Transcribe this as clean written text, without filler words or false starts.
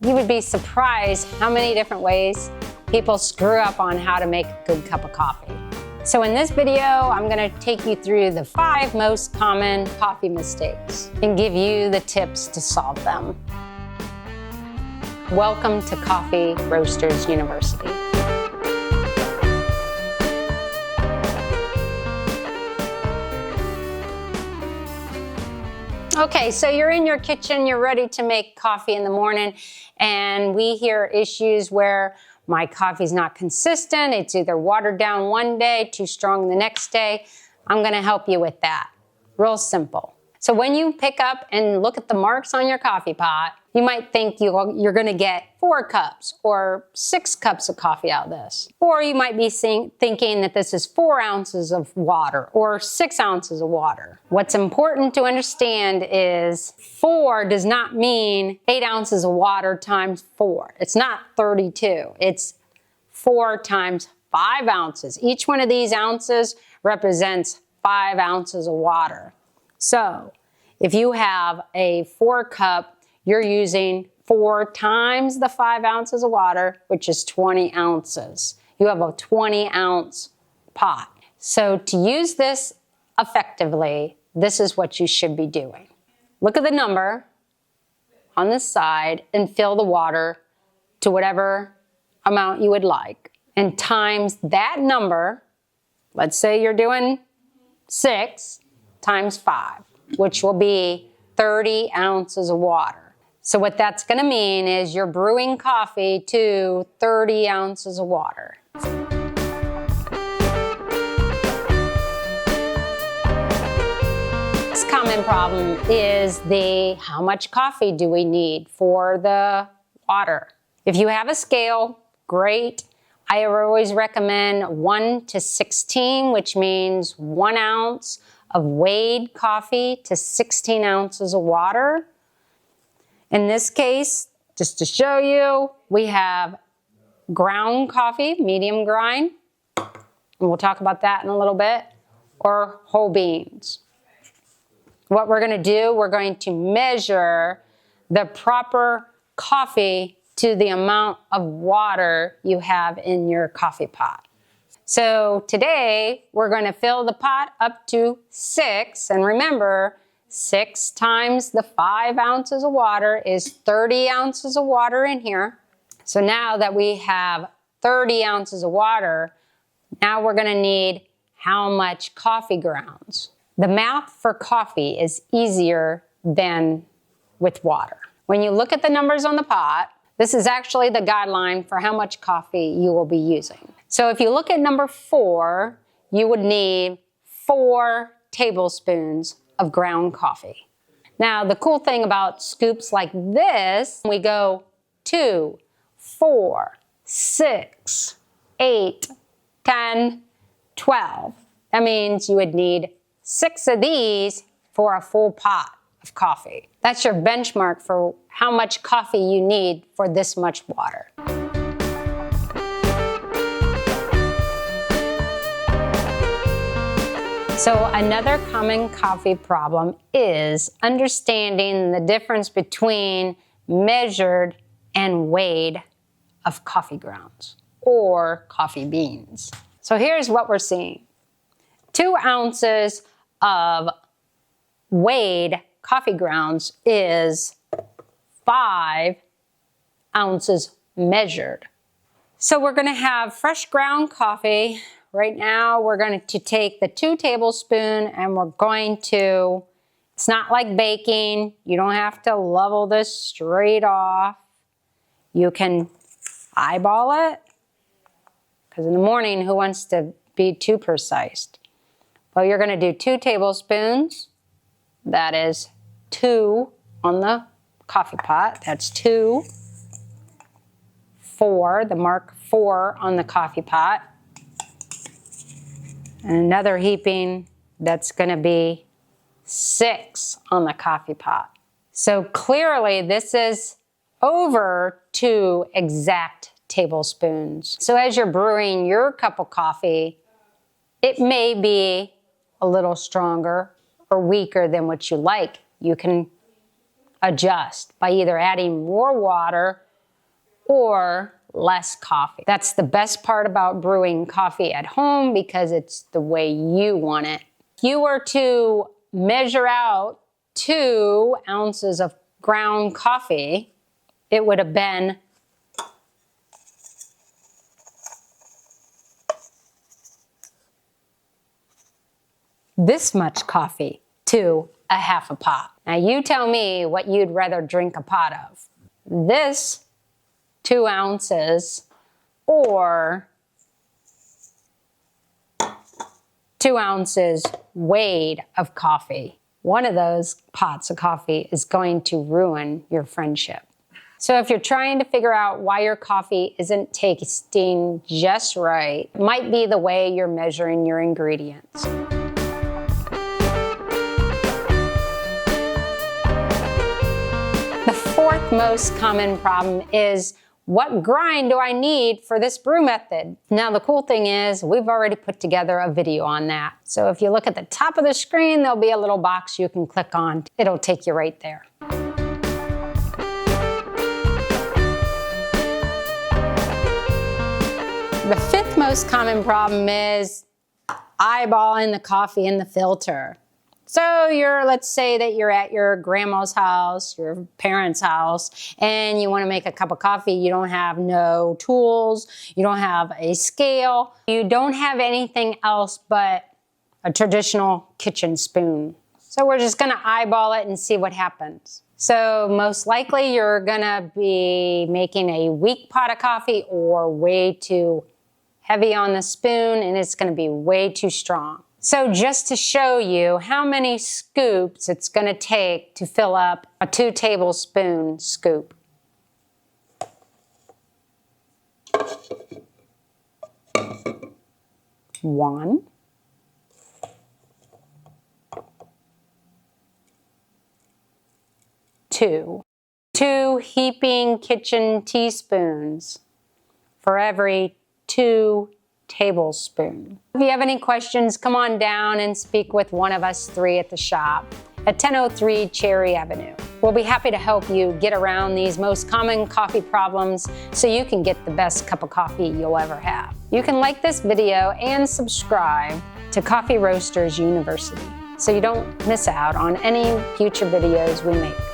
You would be surprised how many different ways people screw up on how to make a good cup of coffee. So in this video, I'm gonna take you through the 5 most common coffee mistakes and give you the tips to solve them. Welcome to Coffee Roasters University. Okay, so you're in your kitchen, you're ready to make coffee in the morning, and we hear issues where my coffee's not consistent. It's either watered down one day, too strong the next day. I'm gonna help you with that. Real simple. So when you pick up and look at the marks on your coffee pot, you might think you're gonna get 4 cups or 6 cups of coffee out of this. Or you might be thinking that this is 4 ounces of water or 6 ounces of water. What's important to understand is 4 does not mean 8 ounces of water times 4. It's not 32. It's 4 times 5 ounces. Each one of these ounces represents 5 ounces of water. So if you have a 4 cup, you're using 4 times the 5 ounces of water, which is 20 ounces. You have a 20 ounce pot. So to use this effectively, this is what you should be doing. Look at the number on the side and fill the water to whatever amount you would like. And times that number, let's say you're doing 6 times 5, which will be 30 ounces of water. So what that's gonna mean is you're brewing coffee to 30 ounces of water. This common problem is how much coffee do we need for the water? If you have a scale, great. I always recommend 1 to 16, which means 1 ounce of weighed coffee to 16 ounces of water. In this case, just to show you, we have ground coffee, medium grind, and we'll talk about that in a little bit, or whole beans. What we're gonna do, we're going to measure the proper coffee to the amount of water you have in your coffee pot. So today, we're gonna fill the pot up to 6, and remember, 6 times the 5 ounces of water is 30 ounces of water in here. So now that we have 30 ounces of water, now we're gonna need how much coffee grounds. The math for coffee is easier than with water. When you look at the numbers on the pot, this is actually the guideline for how much coffee you will be using. So if you look at number 4, you would need 4 tablespoons of ground coffee. Now, the cool thing about scoops like this, we go 2, 4, 6, 8, 10, 12. That means you would need 6 of these for a full pot of coffee. That's your benchmark for how much coffee you need for this much water. So another common coffee problem is understanding the difference between measured and weighed of coffee grounds or coffee beans. So here's what we're seeing. 2 ounces of weighed coffee grounds is 5 ounces measured. So we're gonna have fresh ground coffee. Right now, we're going to take the 2 tablespoons and we're going to, it's not like baking. You don't have to level this straight off. You can eyeball it, because in the morning, who wants to be too precise? Well, you're going to do 2 tablespoons. That is 2 on the coffee pot. That's 2. 4, the mark 4 on the coffee pot. And another heaping, that's gonna be 6 on the coffee pot. So clearly this is over 2 exact tablespoons. So as you're brewing your cup of coffee, it may be a little stronger or weaker than what you like. You can adjust by either adding more water or less coffee. That's the best part about brewing coffee at home because it's the way you want it. If you were to measure out 2 ounces of ground coffee, it would have been this much coffee to a half a pot. Now you tell me what you'd rather drink a pot of. This 2 ounces or 2 ounces weighed of coffee. One of those pots of coffee is going to ruin your friendship. So if you're trying to figure out why your coffee isn't tasting just right, it might be the way you're measuring your ingredients. The 4th most common problem is, what grind do I need for this brew method? Now the cool thing is we've already put together a video on that. So if you look at the top of the screen, there'll be a little box you can click on. It'll take you right there. The 5th most common problem is eyeballing the coffee in the filter. So let's say that you're at your grandma's house, your parents' house, and you want to make a cup of coffee. You don't have no tools, you don't have a scale, you don't have anything else but a traditional kitchen spoon. So we're just going to eyeball it and see what happens. So most likely you're going to be making a weak pot of coffee or way too heavy on the spoon, and it's going to be way too strong. So just to show you how many scoops it's going to take to fill up a 2 tablespoon scoop. One. 2. 2 heaping kitchen teaspoons for every 2 tablespoons. If you have any questions, come on down and speak with one of us 3 at the shop at 1003 Cherry Avenue. We'll be happy to help you get around these most common coffee problems so you can get the best cup of coffee you'll ever have. You can like this video and subscribe to Coffee Roasters University so you don't miss out on any future videos we make.